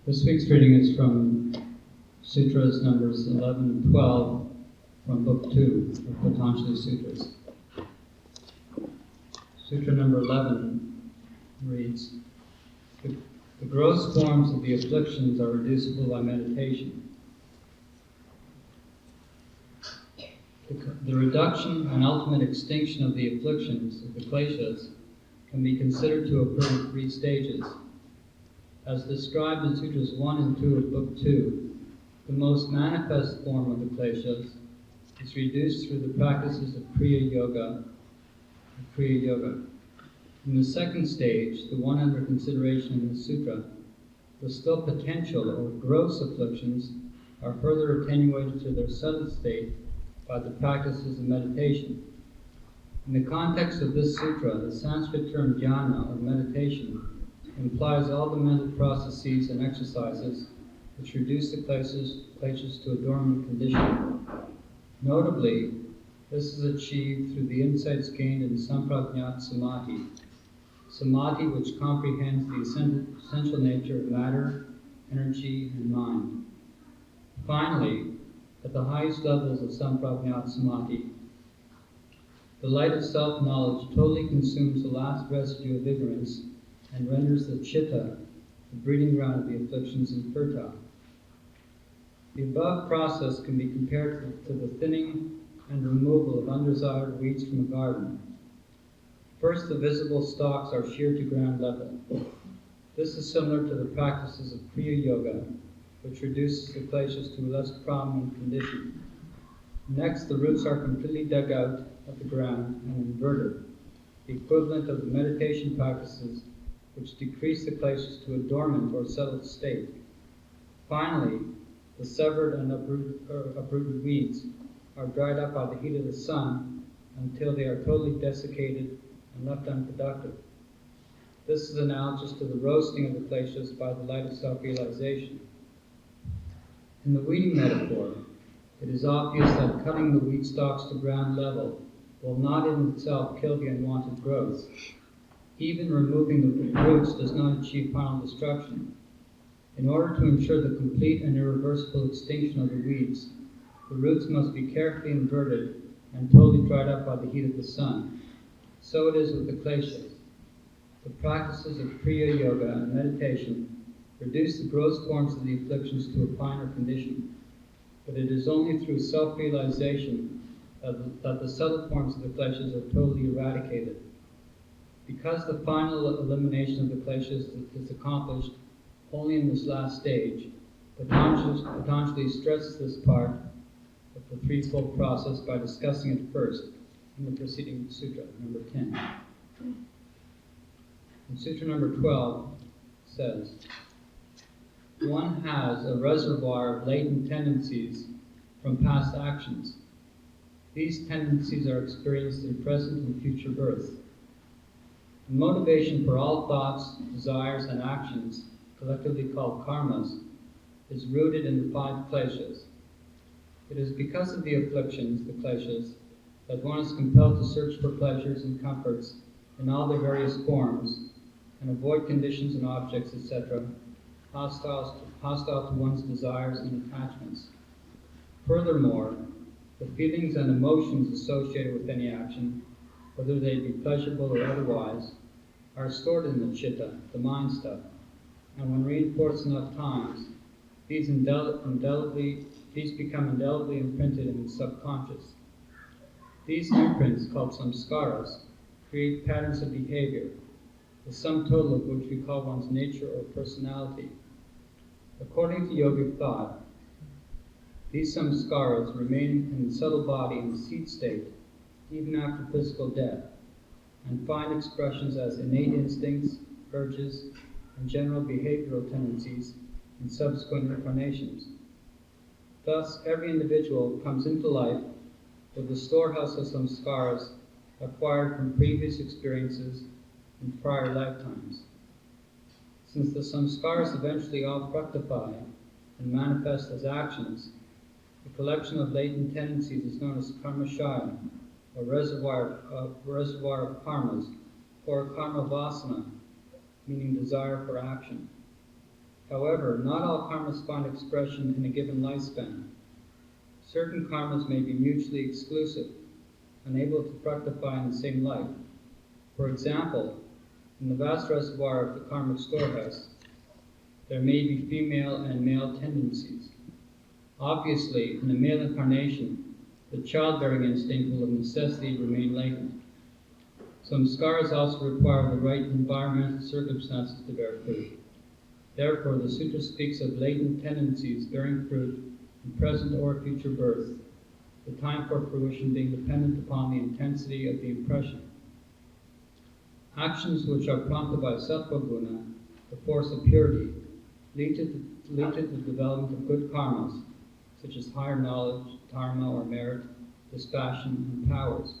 This week's reading is from Sutras numbers 11 and 12 from Book 2 of Patanjali Sutras. Sutra number 11 reads, The gross forms of the afflictions are reducible by meditation. The reduction and ultimate extinction of the afflictions of the kleshas can be considered to occur in three stages. As described in Sutras 1 and 2 of Book 2, the most manifest form of the kleshas is reduced through the practices of Kriya Yoga. In the second stage, the one under consideration in the sutra, the still potential or gross afflictions are further attenuated to their subtle state by the practices of meditation. In the context of this sutra, the Sanskrit term dhyana, or meditation, implies all the mental processes and exercises which reduce the kleshas to a dormant condition. Notably, this is achieved through the insights gained in samprajñāt samadhi, samadhi which comprehends the essential nature of matter, energy, and mind. Finally, at the highest levels of samprajñāt samadhi, the light of self-knowledge totally consumes the last residue of ignorance and renders the chitta, the breeding ground of the afflictions, infertile. The above process can be compared to the thinning and removal of undesired weeds from a garden. First, the visible stalks are sheared to ground level. This is similar to the practices of Kriya Yoga, which reduces the kleshas to a less prominent condition. Next, the roots are completely dug out of the ground and inverted, the equivalent of the meditation practices which decrease the kleshas to a dormant or settled state. Finally, the severed and uprooted weeds are dried up by the heat of the sun until they are totally desiccated and left unproductive. This is analogous to the roasting of the kleshas by the light of self-realization. In the weeding metaphor, it is obvious that cutting the weed stalks to ground level will not in itself kill the unwanted growth. Even removing the roots does not achieve final destruction. In order to ensure the complete and irreversible extinction of the weeds, the roots must be carefully inverted and totally dried up by the heat of the sun. So it is with the kleshas. The practices of Kriya Yoga and meditation reduce the gross forms of the afflictions to a finer condition, but it is only through self-realization that the subtle forms of the kleshas are totally eradicated. Because the final elimination of the kleshas is accomplished only in this last stage, Patanjali stresses this part of the threefold process by discussing it first in the preceding sutra, number 10. In sutra number 12, it says, one has a reservoir of latent tendencies from past actions. These tendencies are experienced in present and future birth. The motivation for all thoughts, desires, and actions, collectively called karmas, is rooted in the five kleshas. It is because of the afflictions, the kleshas, that one is compelled to search for pleasures and comforts in all their various forms and avoid conditions and objects, etc., hostile to one's desires and attachments. Furthermore, the feelings and emotions associated with any action, whether they be pleasurable or otherwise, are stored in the chitta, the mind stuff, and when reinforced enough times, these become indelibly imprinted in the subconscious. These imprints, called samskaras, create patterns of behavior, the sum total of which we call one's nature or personality. According to yogic thought, these samskaras remain in the subtle body in the seed state even after physical death, and find expressions as innate instincts, urges, and general behavioral tendencies in subsequent incarnations. Thus, every individual comes into life with a storehouse of samskaras acquired from previous experiences in prior lifetimes. Since the samskaras eventually all fructify and manifest as actions, the collection of latent tendencies is known as karmashaya, a reservoir of karmas, or karma vasana, meaning desire for action. However, not all karmas find expression in a given lifespan. Certain karmas may be mutually exclusive, unable to fructify in the same life. For example, in the vast reservoir of the karmic storehouse, there may be female and male tendencies. Obviously, in a male incarnation, the childbearing instinct will of necessity remain latent. Some scars also require the right environmental circumstances to bear fruit. Therefore, the sutra speaks of latent tendencies bearing fruit in present or future birth, the time for fruition being dependent upon the intensity of the impression. Actions which are prompted by sattva guna, the force of purity, lead to the development of good karmas, such as higher knowledge, dharma or merit, dispassion, and powers.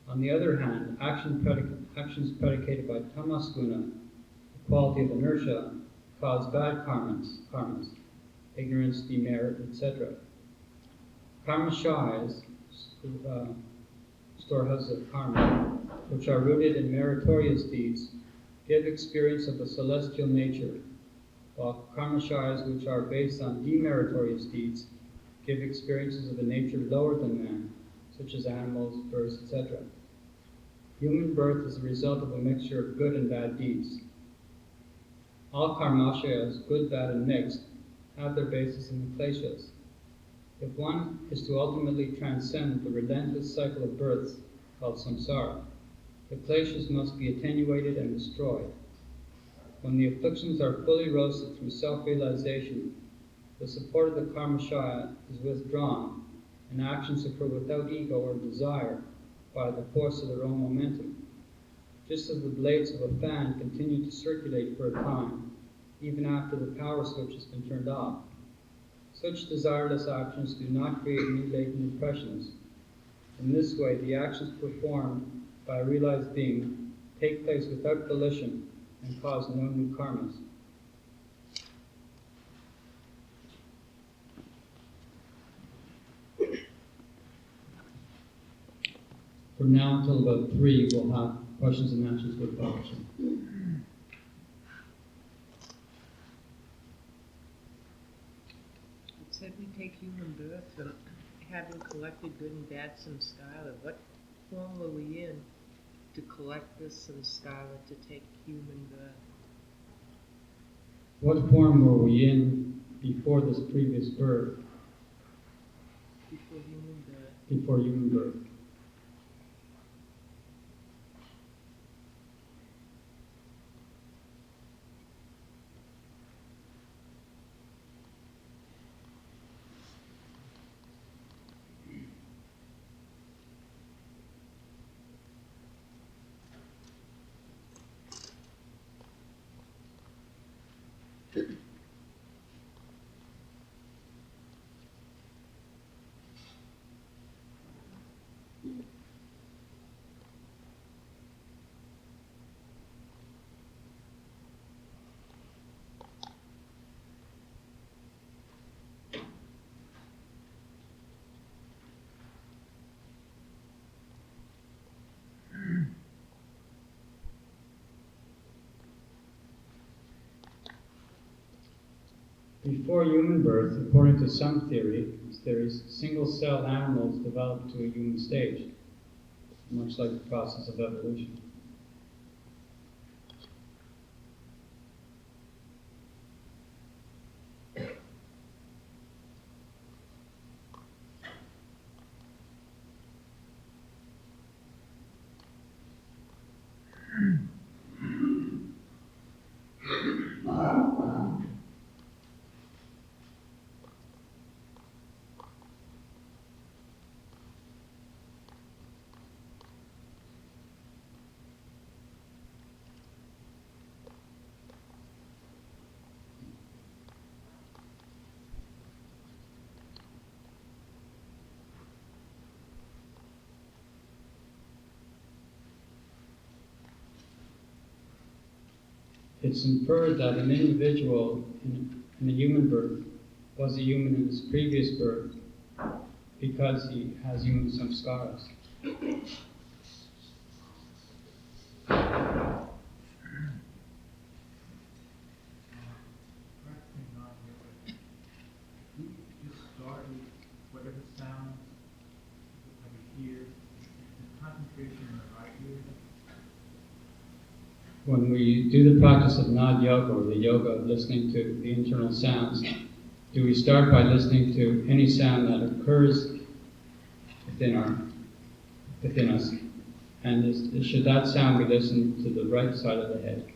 On the other hand, actions predicated by tamas guna, the quality of inertia, cause bad karmas, ignorance, demerit, etc. Karma shayas, storehouses of karma, which are rooted in meritorious deeds, give experience of the celestial nature, while karma shayas, which are based on demeritorious deeds, give experiences of a nature lower than man, such as animals, birds, etc. Human birth is the result of a mixture of good and bad deeds. All karmashayas, good, bad, and mixed, have their basis in the kleshas. If one is to ultimately transcend the relentless cycle of births called samsara, the kleshas must be attenuated and destroyed. When the afflictions are fully roasted through self-realization, the support of the karmashaya is withdrawn, and actions occur without ego or desire by the force of their own momentum. Just as the blades of a fan continue to circulate for a time, even after the power switch has been turned off, such desireless actions do not create new latent impressions. In this way, the actions performed by a realized being take place without volition and cause no new karmas. From now until about 3, we'll have questions and answers with Balaji. It said we take human birth and having collected good and bad samskara. What form were we in to collect this samskara to take human birth? What form were we in before this previous birth? Before human birth. Before human birth. Before human birth, according to some theories, single-celled animals develop to a human stage, much like the process of evolution. It's inferred that an individual in a human birth was a human in his previous birth because he has human samskaras. concentration in the right ear? When we do the practice of Nad Yoga, or the yoga of listening to the internal sounds, do we start by listening to any sound that occurs within us? And should that sound be listened to the right side of the head?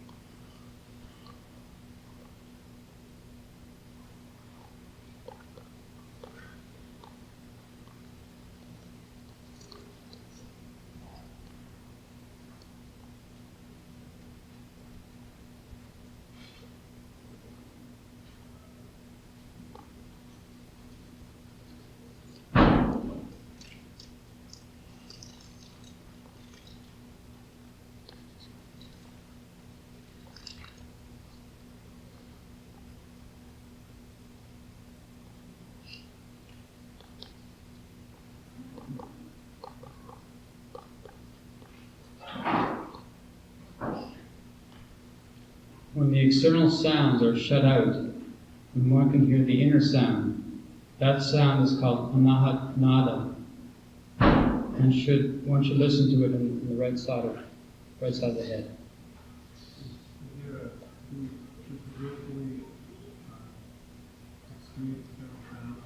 When the external sounds are shut out, and one can hear the inner sound, that sound is called anahat nada, and one should listen to it in the right side of the head. Should willfully exclude external sounds?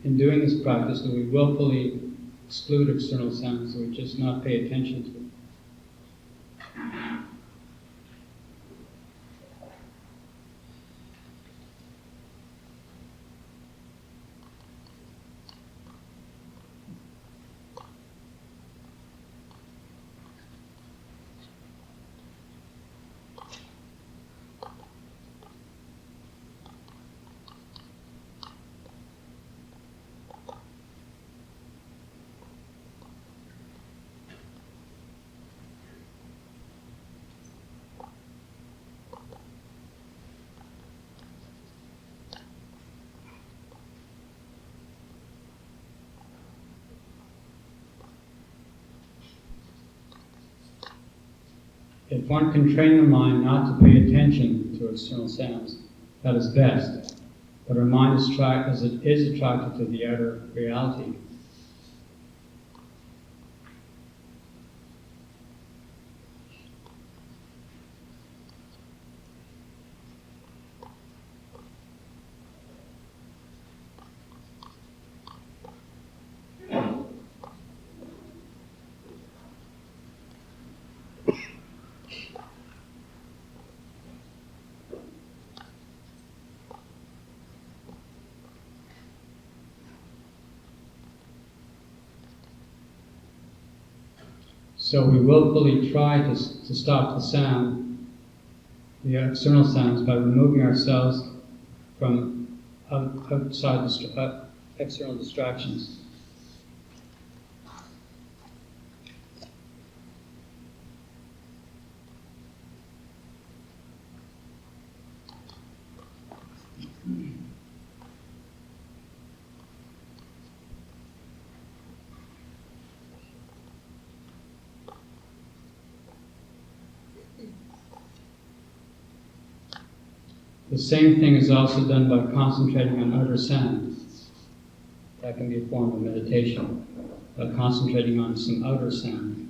In doing this practice, do we willfully exclude external sounds, so we just not pay attention to it? If one can train the mind not to pay attention to external sounds, that is best. But our mind is attracted to the outer reality. So we willfully try to stop the sound, the external sounds, by removing ourselves from external distractions. The same thing is also done by concentrating on outer sound. That can be a form of meditation, by concentrating on some outer sound.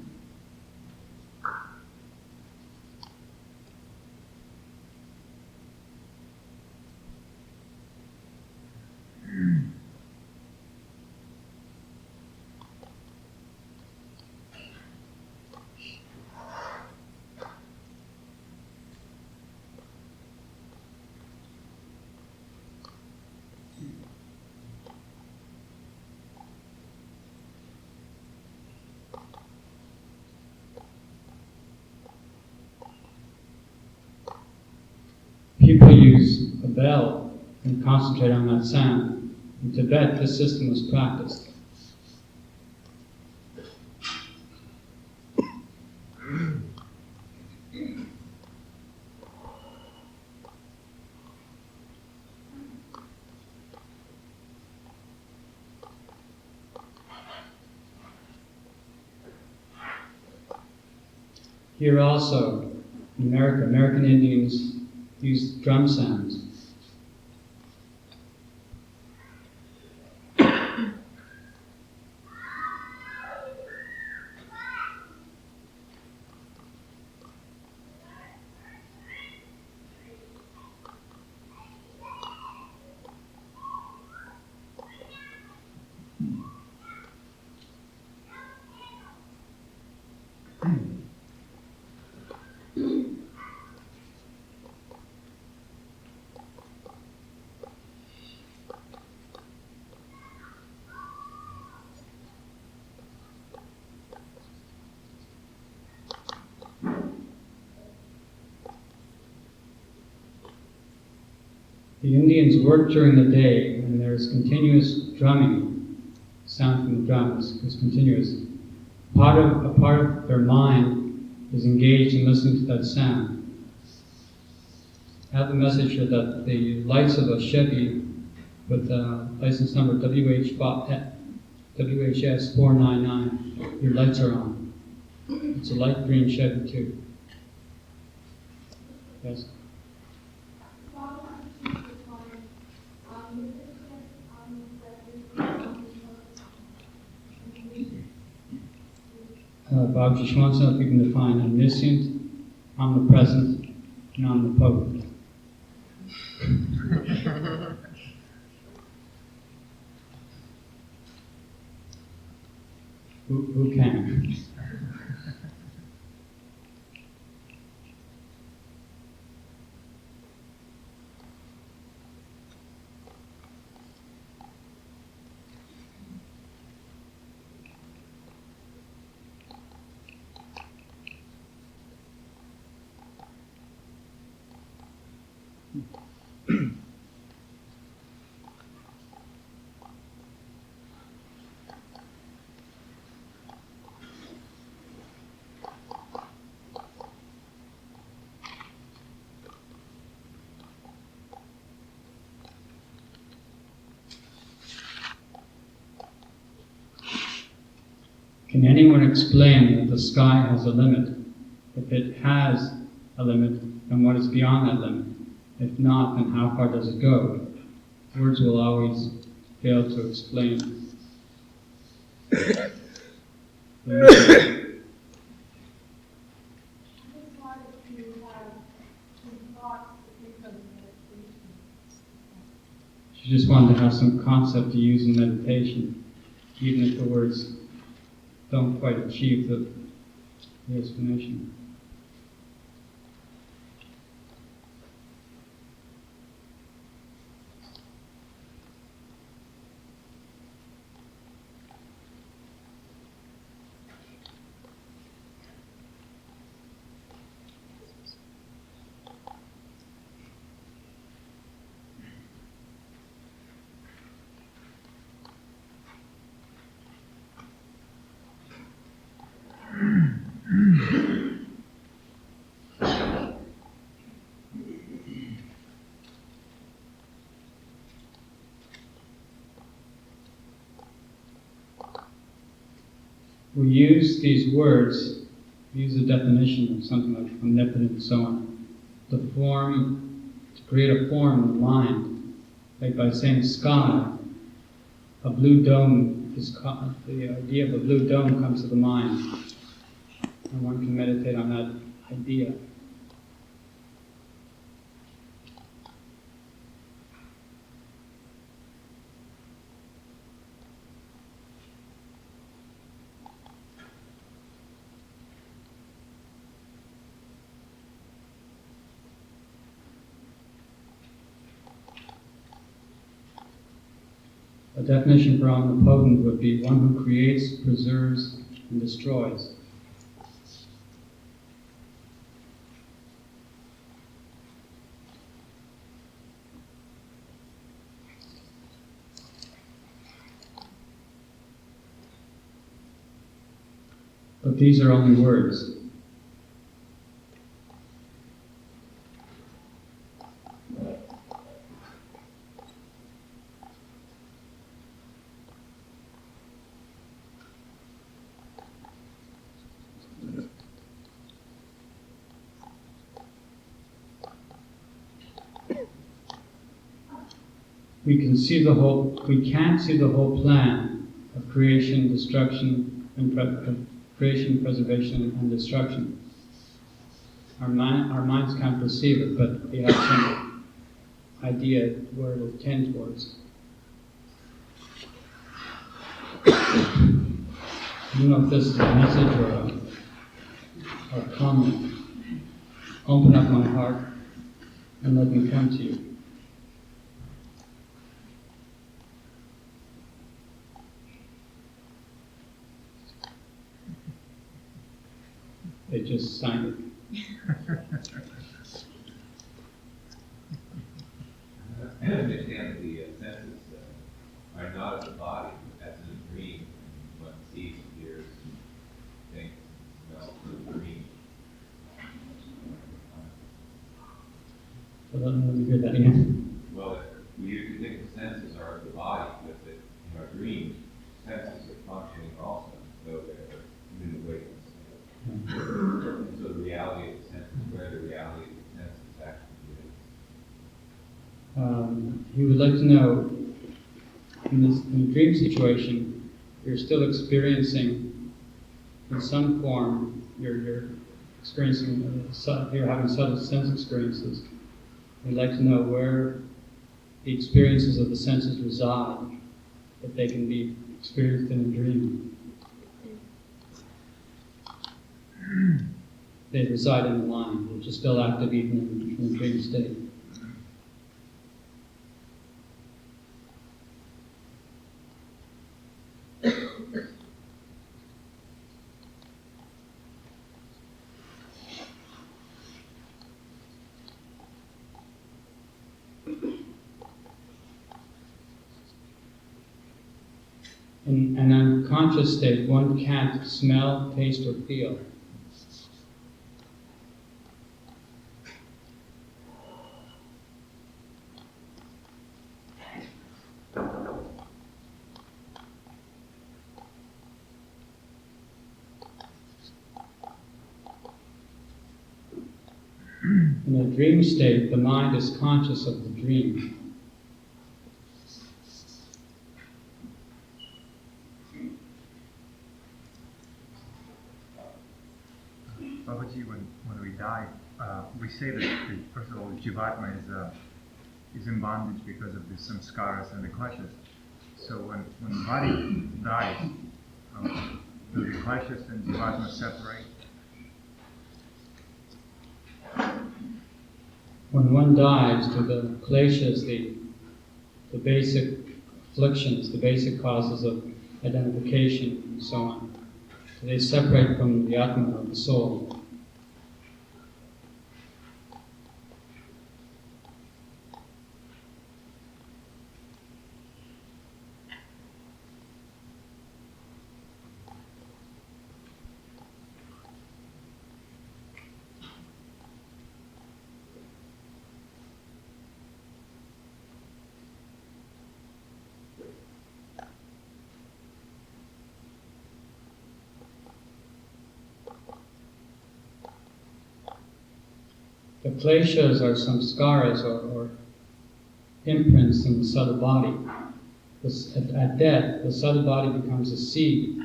People use a bell and concentrate on that sound. In Tibet, this system was practiced. Here also, in America, American Indians use drum sounds. The Indians work during the day, and there's continuous drumming. Sound from the drums is continuous. A part of their mind is engaged in listening to that sound. I have the message here that the lights of a Chevy with license number WHS 499, your lights are on. It's a light green Chevy too. Yes? Bob just wants to know if you can define omniscient, omnipresent, and omnipotent. Who can? Can anyone explain that the sky has a limit? If it has a limit, then what is beyond that limit? If not, then how far does it go? Words will always fail to explain. She just wanted to have some concept to use in meditation, even if the words don't quite achieve the explanation. We use these words, use the definition of something like omnipotent and so on, to create a form in the mind. Like by saying sky, a blue dome the idea of a blue dome comes to the mind. And one can meditate on that idea. A definition for omnipotent would be one who creates, preserves, and destroys. But these are only words. We can't see the whole plan of creation, destruction, and creation, preservation, and destruction. Our minds can't perceive it, but we have some idea where it will tend towards. I don't know if this is a message or a comment. Open up my heart and let me come to you. They just signed it. understand that the senses are not of the body, but that's in a dream. And one sees, hears, thinks, smells, and dreams. I don't know if you heard that again. Well, we usually think the senses are of the body, but that in our dreams, senses are functioning also, though they're in the awakened state. And so the reality of the senses, where the reality of the senses actually is. He would like to know, in the dream situation, you're still experiencing, in some form, you're experiencing, you're having subtle sense experiences. We'd like to know where the experiences of the senses reside, that they can be experienced in a dream. They reside in the mind, which is still active even in the dream state. In an unconscious state, one can't smell, taste, or feel. In a dream state, the mind is conscious of the dream. Babaji, when we die, we say that first of all, Jivatma is in bondage because of the samskaras and the kleshas. So when the body dies, do the kleshas and Jivatma separate? When one dies, to the kleshas, the basic afflictions, the basic causes of identification, and so on, they separate from the Atma of the soul. The kleshas are samskaras or imprints in the subtle body. At death, the subtle body becomes a seed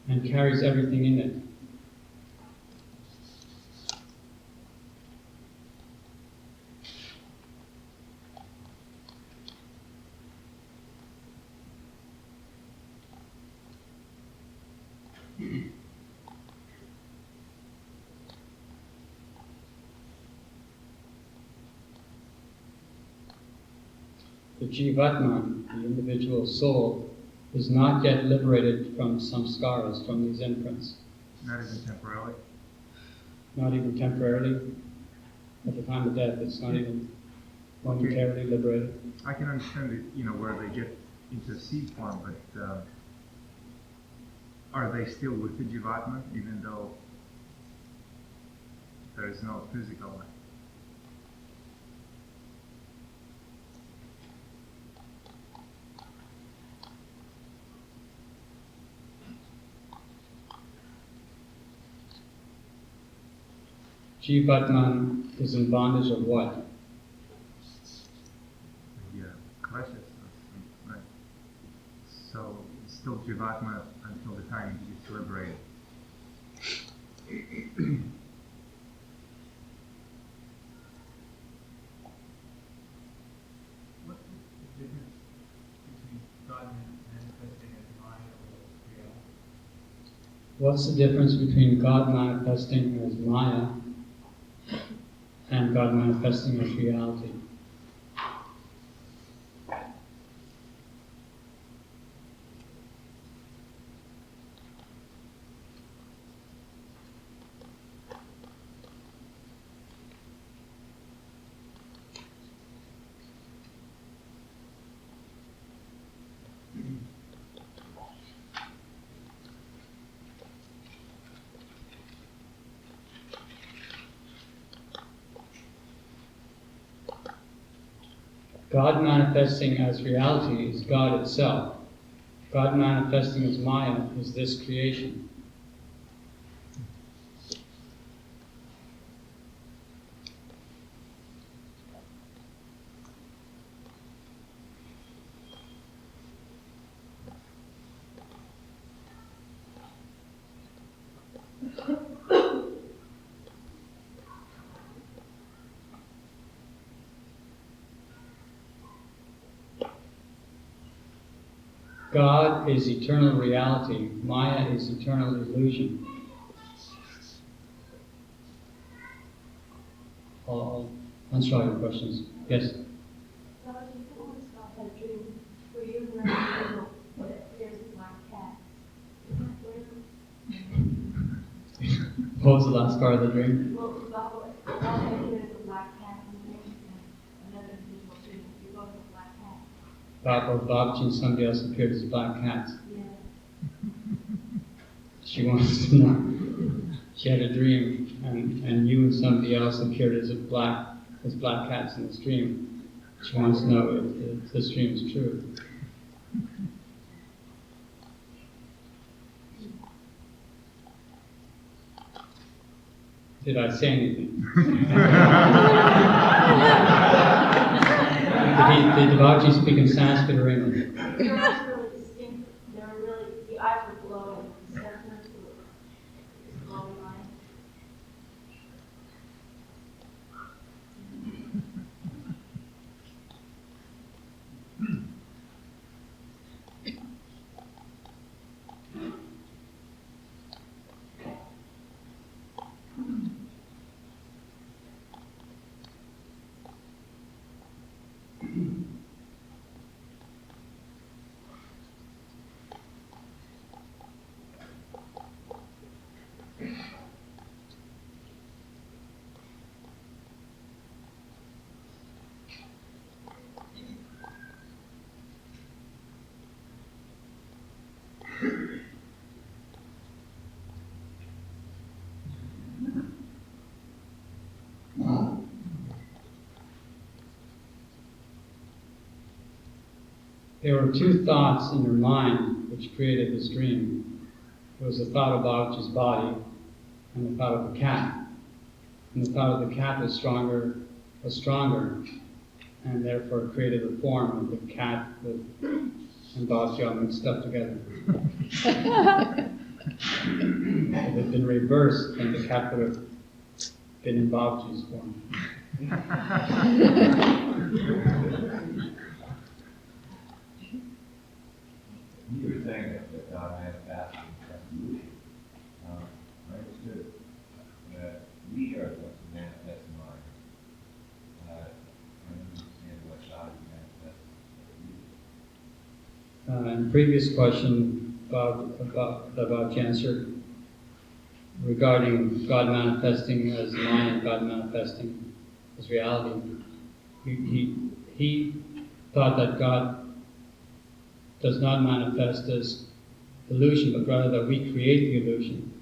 and carries everything in it. The jivatma, the individual soul, is not yet liberated from samskaras, from these imprints. Not even temporarily? Not even temporarily. At the time of death, it's not even momentarily liberated. I can understand it, where they get into seed form, but are they still with the Jivatma, even though there is no physical life? Jivatman is in bondage of what? The kleshas, right? So it's still Jivatma until the time he gets liberated. What's the difference between God manifesting as Maya or reality? What's the difference between God manifesting as Maya and God manifesting as reality? God manifesting as reality is God itself. God manifesting as Maya is this creation. God is eternal reality. Maya is eternal illusion. I'll answer all your questions. Yes? So if you can always stop that dream where you learn to know that there's a black cat. Is that where? What was the last part of the dream? Well, Baba there's a black cat in the dream, and another individual dream. You're going to a black cat. Baba, Babaji, and somebody else appeared as black cats. Yeah. She wants to know. She had a dream, and you and somebody else appeared as black cats in this dream. She wants to know if this dream is true. Did I say anything? Did Babaji speak in Sanskrit or English? Your eyes were really distinct. They were really, the eyes were glowing. The center was glowing eyes. There were two thoughts in her mind which created this dream. There was the thought of Babaji's body and the thought of the cat. And the thought of the cat was stronger, and therefore created the form of the cat and Babaji all mixed up together. If it had been reversed, then the cat would have been in Babaji's form. You were saying that God manifested as illusion. I understood that we are the ones who manifest mind. I don't understand what God manifests as illusion. In the previous question, Babaji answered regarding God manifesting as Maya and God manifesting as reality. He thought that God does not manifest as illusion, but rather that we create the illusion.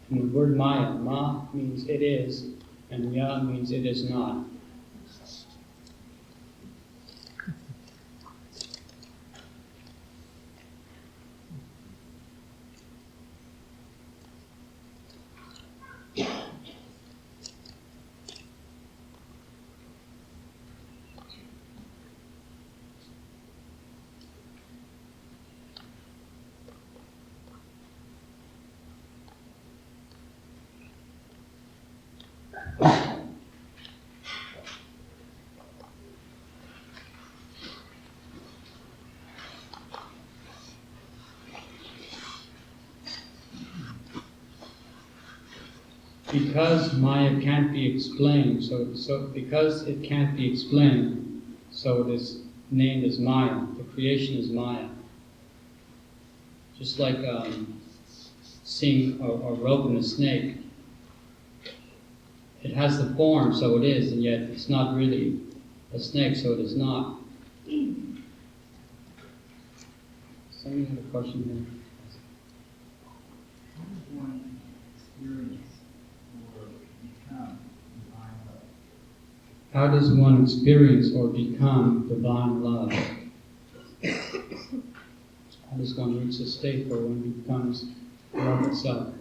And the word Maya, Ma means it is, and Ya means it is not. Because Maya can't be explained, so because it can't be explained, so it is named as Maya. The creation is Maya. Just like seeing a rope in a snake. it has the form, so it is, and yet it's not really a snake, so it is not. Somebody had a question here. How does one experience or become divine love? How does one experience or become divine love? How does one reach a state where one becomes love itself?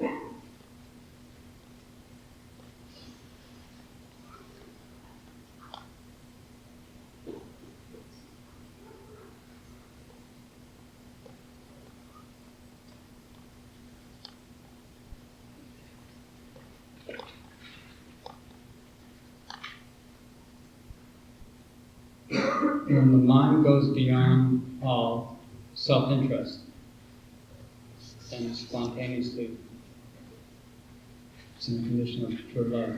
When the mind goes beyond all self-interest, then spontaneously it's in a condition of pure love.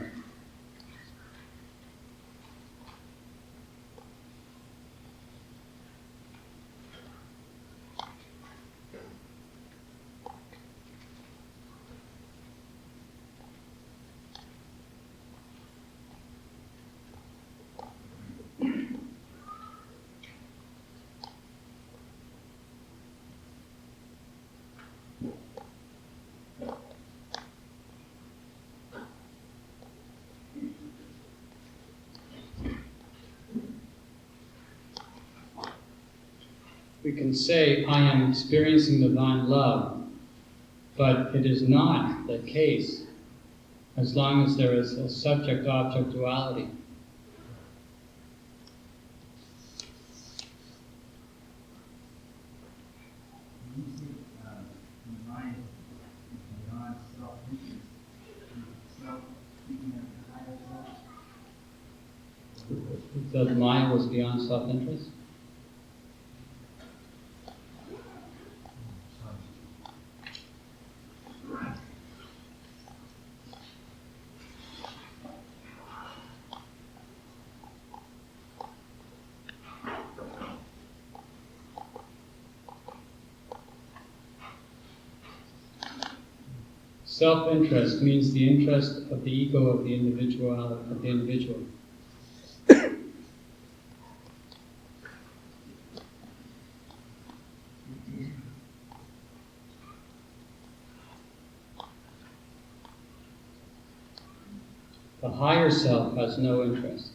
We can say, I am experiencing divine love, but it is not the case as long as there is a subject-object duality. When you say the mind is beyond self-interest, is self speaking of the higher self? That Maya was beyond self-interest? Self-interest means the interest of the ego of the individual. The higher self has no interest.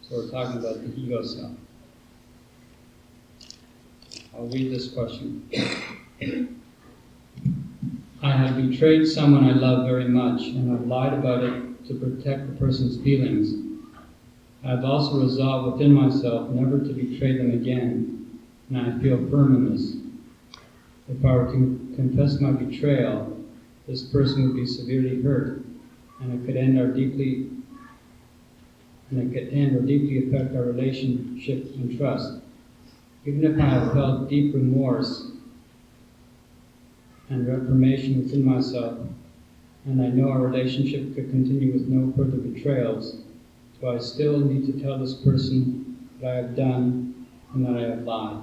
So we're talking about the ego self. I'll read this question. I have betrayed someone I love very much, and have lied about it to protect the person's feelings. I have also resolved within myself never to betray them again, and I feel firm in this. If I were to confess my betrayal, this person would be severely hurt, and it could end or deeply affect our relationship and trust. Even if I have felt deep remorse and reformation within myself, and I know our relationship could continue with no further betrayals, do I still need to tell this person that I have done and that I have lied?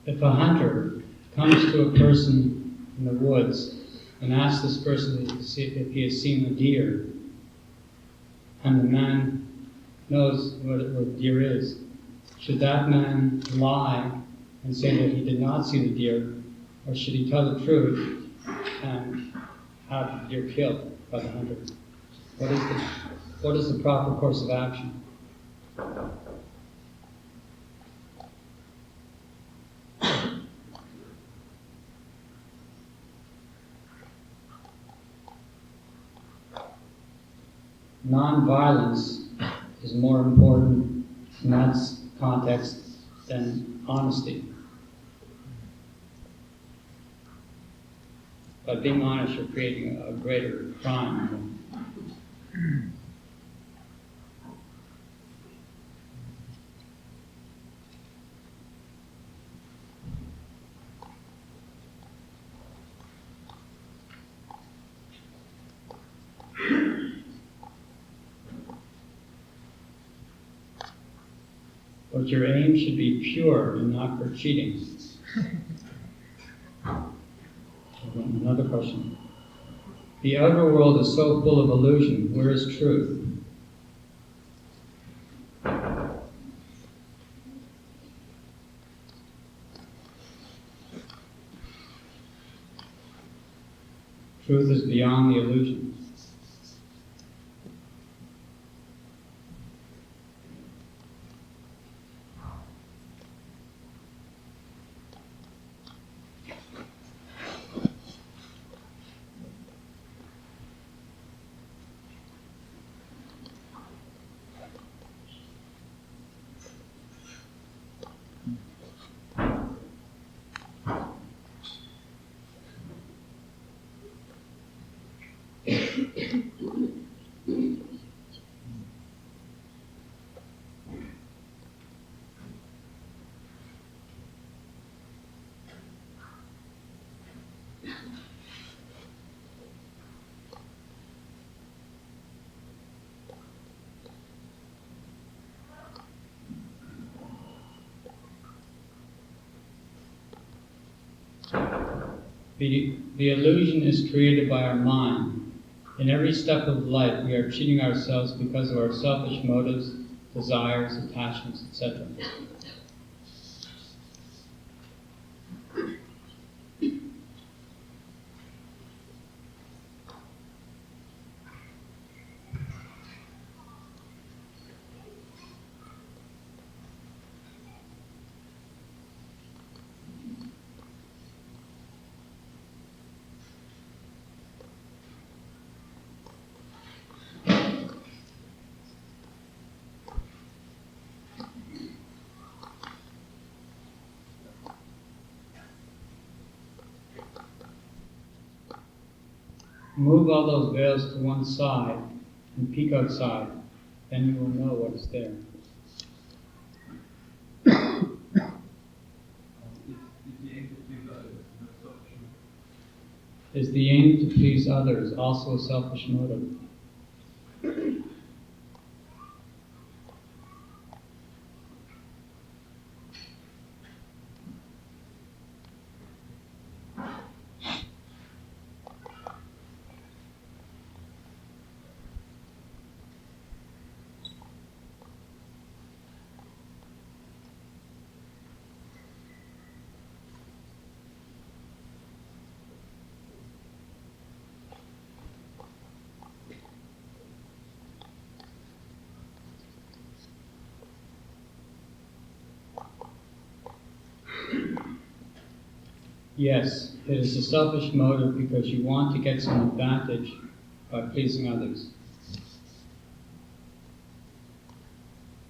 If a hunter comes to a person in the woods and asks this person if he has seen a deer, and the man knows what a deer is, should that man lie and say that he did not see the deer, or should he tell the truth and have the deer killed by the hunter? What is the proper course of action? Non-violence is more important in that context than honesty. By being honest, you're creating a greater crime. But your aim should be pure and not for cheating. Another question. The outer world is so full of illusion. Where is truth? Truth is beyond the illusion. The illusion is created by our mind. In every step of life, we are cheating ourselves because of our selfish motives, desires, attachments, etc. Move all those veils to one side and peek outside, then you will know what is there. Is the aim to please others also a selfish motive? Yes, it is a selfish motive because you want to get some advantage by pleasing others.